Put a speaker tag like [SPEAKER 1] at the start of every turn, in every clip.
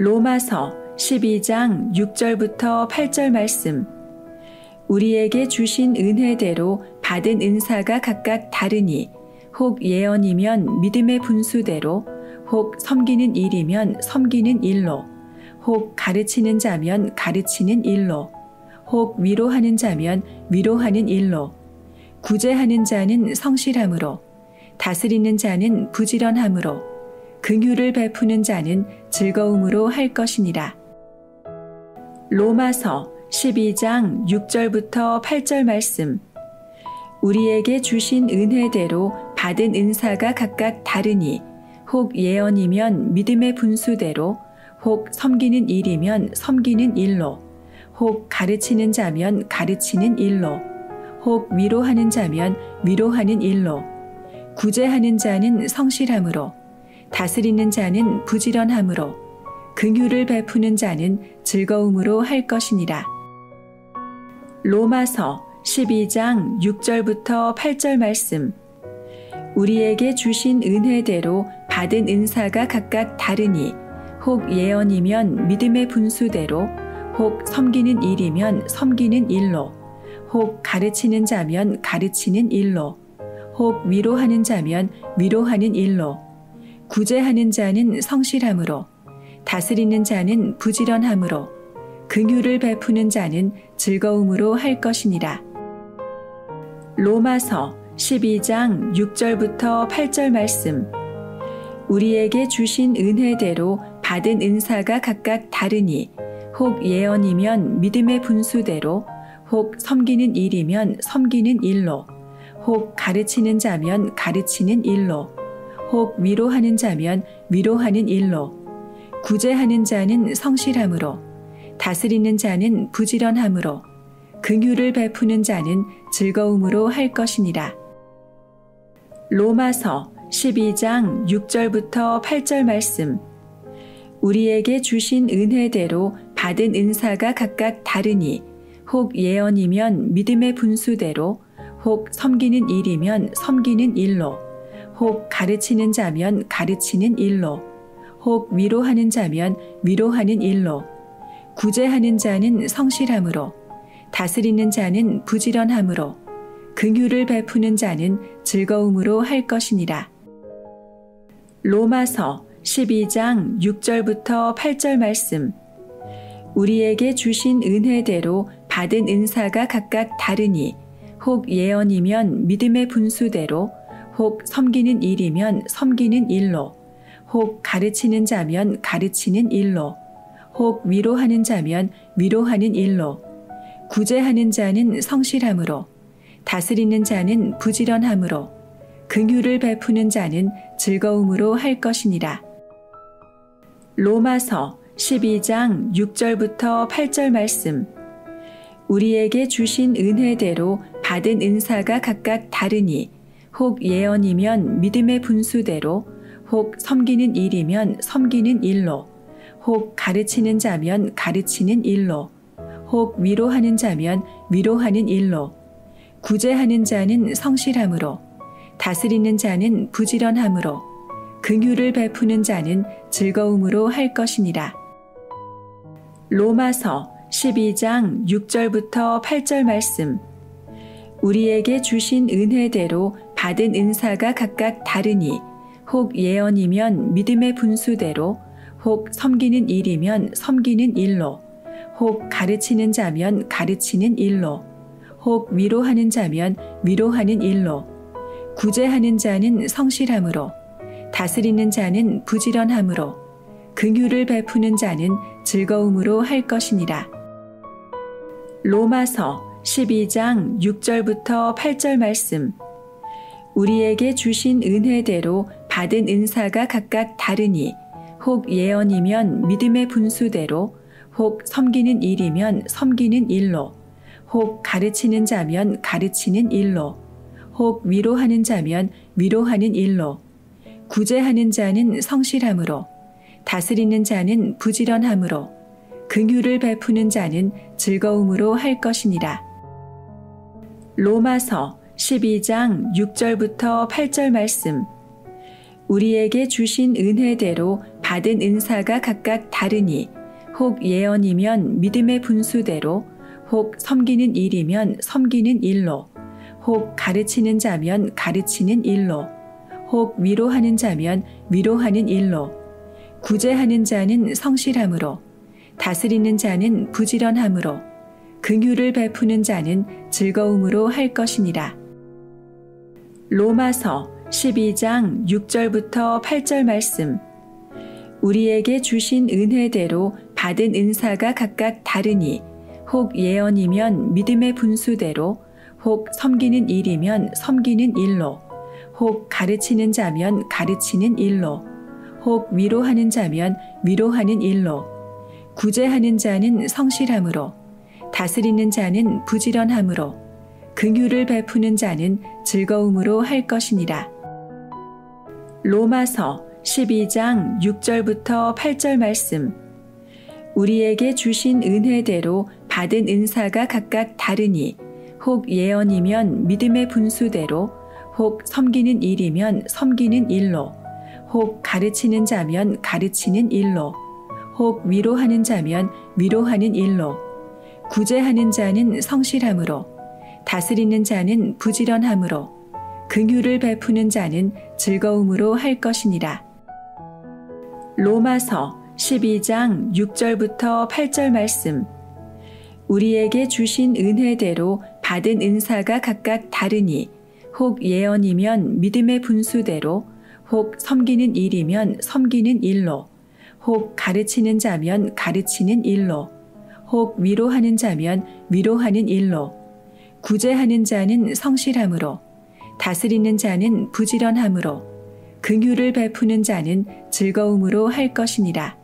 [SPEAKER 1] 로마서 12장 6절부터 8절 말씀. 우리에게 주신 은혜대로 받은 은사가 각각 다르니 혹 예언이면 믿음의 분수대로, 혹 섬기는 일이면 섬기는 일로, 혹 가르치는 자면 가르치는 일로, 혹 위로하는 자면 위로하는 일로, 구제하는 자는 성실함으로, 다스리는 자는 부지런함으로, 긍휼을 베푸는 자는 즐거움으로 할 것이니라. 로마서 12장 6절부터 8절 말씀. 우리에게 주신 은혜대로 받은 은사가 각각 다르니 혹 예언이면 믿음의 분수대로, 혹 섬기는 일이면 섬기는 일로, 혹 가르치는 자면 가르치는 일로, 혹 위로하는 자면 위로하는 일로, 구제하는 자는 성실함으로, 다스리는 자는 부지런함으로, 긍휼을 베푸는 자는 즐거움으로 할 것이니라. 로마서 12장 6절부터 8절 말씀. 우리에게 주신 은혜대로 받은 은사가 각각 다르니 혹 예언이면 믿음의 분수대로, 혹 섬기는 일이면 섬기는 일로, 혹 가르치는 자면 가르치는 일로, 혹 위로하는 자면 위로하는 일로, 구제하는 자는 성실함으로, 다스리는 자는 부지런함으로, 긍휼을 베푸는 자는 즐거움으로 할 것이니라. 로마서 12장 6절부터 8절 말씀. 우리에게 주신 은혜대로 받은 은사가 각각 다르니 혹 예언이면 믿음의 분수대로, 혹 섬기는 일이면 섬기는 일로, 혹 가르치는 자면 가르치는 일로, 혹 위로하는 자면 위로하는 일로, 구제하는 자는 성실함으로, 다스리는 자는 부지런함으로, 긍휼을 베푸는 자는 즐거움으로 할 것이니라. 로마서 12장 6절부터 8절 말씀. 우리에게 주신 은혜대로 받은 은사가 각각 다르니 혹 예언이면 믿음의 분수대로, 혹 섬기는 일이면 섬기는 일로, 혹 가르치는 자면 가르치는 일로, 혹 위로하는 자면 위로하는 일로, 구제하는 자는 성실함으로, 다스리는 자는 부지런함으로, 긍휼을 베푸는 자는 즐거움으로 할 것이니라. 로마서 12장 6절부터 8절 말씀. 우리에게 주신 은혜대로 받은 은사가 각각 다르니 혹 예언이면 믿음의 분수대로, 혹 섬기는 일이면 섬기는 일로, 혹 가르치는 자면 가르치는 일로, 혹 위로하는 자면 위로하는 일로, 구제하는 자는 성실함으로, 다스리는 자는 부지런함으로, 긍휼을 베푸는 자는 즐거움으로 할 것이니라. 로마서 12장 6절부터 8절 말씀. 우리에게 주신 은혜대로 받은 은사가 각각 다르니 혹 예언이면 믿음의 분수대로, 혹 섬기는 일이면 섬기는 일로, 혹 가르치는 자면 가르치는 일로, 혹 위로하는 자면 위로하는 일로, 구제하는 자는 성실함으로, 다스리는 자는 부지런함으로, 긍휼을 베푸는 자는 즐거움으로 할 것이니라. 로마서 12장 6절부터 8절 말씀. 우리에게 주신 은혜대로 받은 은사가 각각 다르니 혹 예언이면 믿음의 분수대로, 혹 섬기는 일이면 섬기는 일로, 혹 가르치는 자면 가르치는 일로, 혹 위로하는 자면 위로하는 일로, 구제하는 자는 성실함으로, 다스리는 자는 부지런함으로, 긍휼을 베푸는 자는 즐거움으로 할 것이니라. 로마서 12장 6절부터 8절 말씀. 우리에게 주신 은혜대로 받은 은사가 각각 다르니 혹 예언이면 믿음의 분수대로, 혹 섬기는 일이면 섬기는 일로, 혹 가르치는 자면 가르치는 일로, 혹 위로하는 자면 위로하는 일로, 구제하는 자는 성실함으로, 다스리는 자는 부지런함으로, 긍휼을 베푸는 자는 즐거움으로 할 것이니라. 로마서 12장 6절부터 8절 말씀. 우리에게 주신 은혜대로 받은 은사가 각각 다르니 혹 예언이면 믿음의 분수대로 혹 섬기는 일이면 섬기는 일로 혹 가르치는 자면 가르치는 일로 혹 위로하는 자면 위로하는 일로 구제하는 자는 성실함으로 다스리는 자는 부지런함으로 긍휼을 베푸는 자는 즐거움으로 할 것이니라. 로마서 12장 6절부터 8절 말씀. 우리에게 주신 은혜대로 받은 은사가 각각 다르니 혹 예언이면 믿음의 분수대로 혹 섬기는 일이면 섬기는 일로 혹 가르치는 자면 가르치는 일로 혹 위로하는 자면 위로하는 일로 구제하는 자는 성실함으로 다스리는 자는 부지런함으로 긍휼을 베푸는 자는 즐거움으로 할 것이니라. 로마서 12장 6절부터 8절 말씀. 우리에게 주신 은혜대로 받은 은사가 각각 다르니 혹 예언이면 믿음의 분수대로 혹 섬기는 일이면 섬기는 일로 혹 가르치는 자면 가르치는 일로 혹 위로하는 자면 위로하는 일로 구제하는 자는 성실함으로 다스리는 자는 부지런함으로 긍휼을 베푸는 자는 즐거움으로 할 것이니라. 로마서 12장 6절부터 8절 말씀. 우리에게 주신 은혜대로 받은 은사가 각각 다르니 혹 예언이면 믿음의 분수대로 혹 섬기는 일이면 섬기는 일로 혹 가르치는 자면 가르치는 일로 혹 위로하는 자면 위로하는 일로 구제하는 자는 성실함으로 다스리는 자는 부지런함으로 긍휼을 베푸는 자는 즐거움으로 할 것이니라.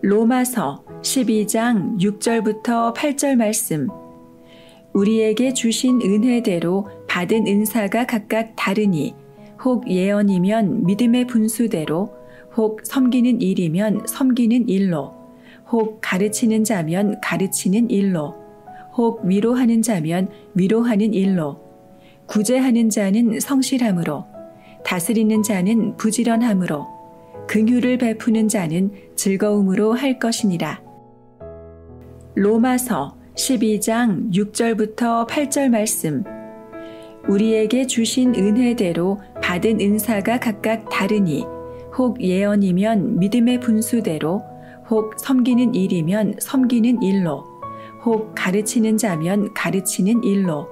[SPEAKER 1] 로마서 12장 6절부터 8절 말씀. 우리에게 주신 은혜대로 받은 은사가 각각 다르니 혹 예언이면 믿음의 분수대로 혹 섬기는 일이면 섬기는 일로 혹 가르치는 자면 가르치는 일로 혹 위로하는 자면 위로하는 일로 구제하는 자는 성실함으로 다스리는 자는 부지런함으로 긍휼을 베푸는 자는 즐거움으로 할 것이니라. 로마서 12장 6절부터 8절 말씀. 우리에게 주신 은혜대로 받은 은사가 각각 다르니 혹 예언이면 믿음의 분수대로 혹 섬기는 일이면 섬기는 일로 혹 가르치는 자면 가르치는 일로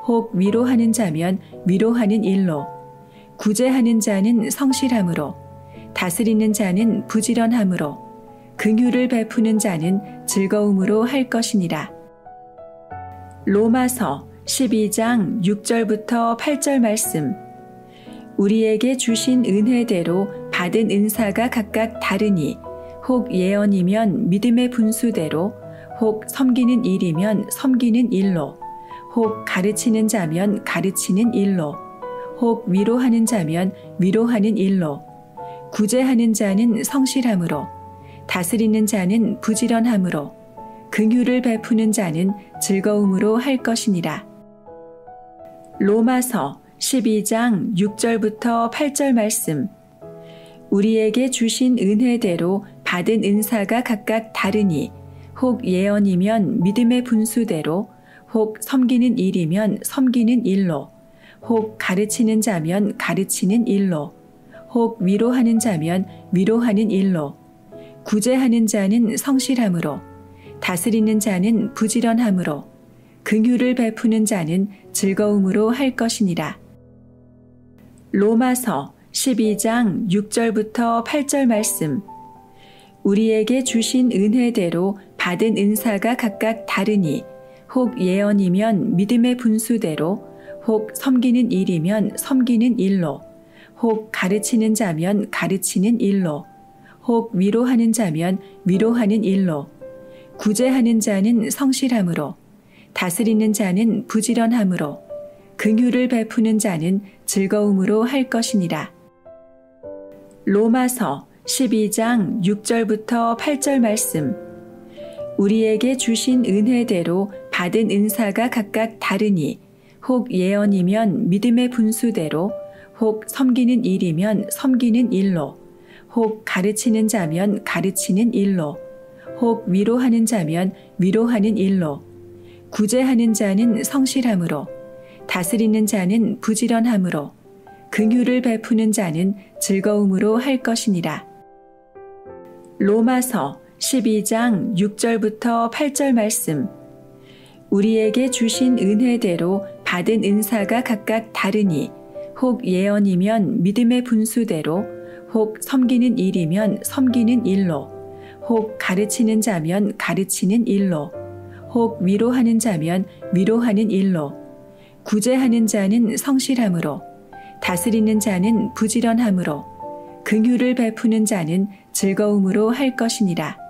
[SPEAKER 1] 혹 위로하는 자면 위로하는 일로 구제하는 자는 성실함으로 다스리는 자는 부지런함으로 긍휼을 베푸는 자는 즐거움으로 할 것이니라. 로마서 12장 6절부터 8절 말씀. 우리에게 주신 은혜대로 받은 은사가 각각 다르니 혹 예언이면 믿음의 분수대로 혹 섬기는 일이면 섬기는 일로 혹 가르치는 자면 가르치는 일로 혹 위로하는 자면 위로하는 일로 구제하는 자는 성실함으로 다스리는 자는 부지런함으로 긍휼을 베푸는 자는 즐거움으로 할 것이니라. 로마서 12장 6절부터 8절 말씀. 우리에게 주신 은혜대로 받은 은사가 각각 다르니 혹 예언이면 믿음의 분수대로 혹 섬기는 일이면 섬기는 일로 혹 가르치는 자면 가르치는 일로 혹 위로하는 자면 위로하는 일로 구제하는 자는 성실함으로 다스리는 자는 부지런함으로 긍휼을 베푸는 자는 즐거움으로 할 것이니라. 로마서 12장 6절부터 8절 말씀. 우리에게 주신 은혜대로 받은 은사가 각각 다르니 혹 예언이면 믿음의 분수대로 혹 섬기는 일이면 섬기는 일로 혹 가르치는 자면 가르치는 일로 혹 위로하는 자면 위로하는 일로 구제하는 자는 성실함으로 다스리는 자는 부지런함으로 긍휼을 베푸는 자는 즐거움으로 할 것이니라. 로마서 12장 6절부터 8절 말씀. 우리에게 주신 은혜대로 받은 은사가 각각 다르니 혹 예언이면 믿음의 분수대로 혹 섬기는 일이면 섬기는 일로 혹 가르치는 자면 가르치는 일로, 혹 위로하는 자면 위로하는 일로, 구제하는 자는 성실함으로, 다스리는 자는 부지런함으로, 긍휼을 베푸는 자는 즐거움으로 할 것이니라. 로마서 12장 6절부터 8절 말씀. 우리에게 주신 은혜대로 받은 은사가 각각 다르니, 혹 예언이면 믿음의 분수대로, 혹 섬기는 일이면 섬기는 일로, 혹 가르치는 자면 가르치는 일로, 혹 위로하는 자면 위로하는 일로, 구제하는 자는 성실함으로, 다스리는 자는 부지런함으로, 긍휼을 베푸는 자는 즐거움으로 할 것이니라.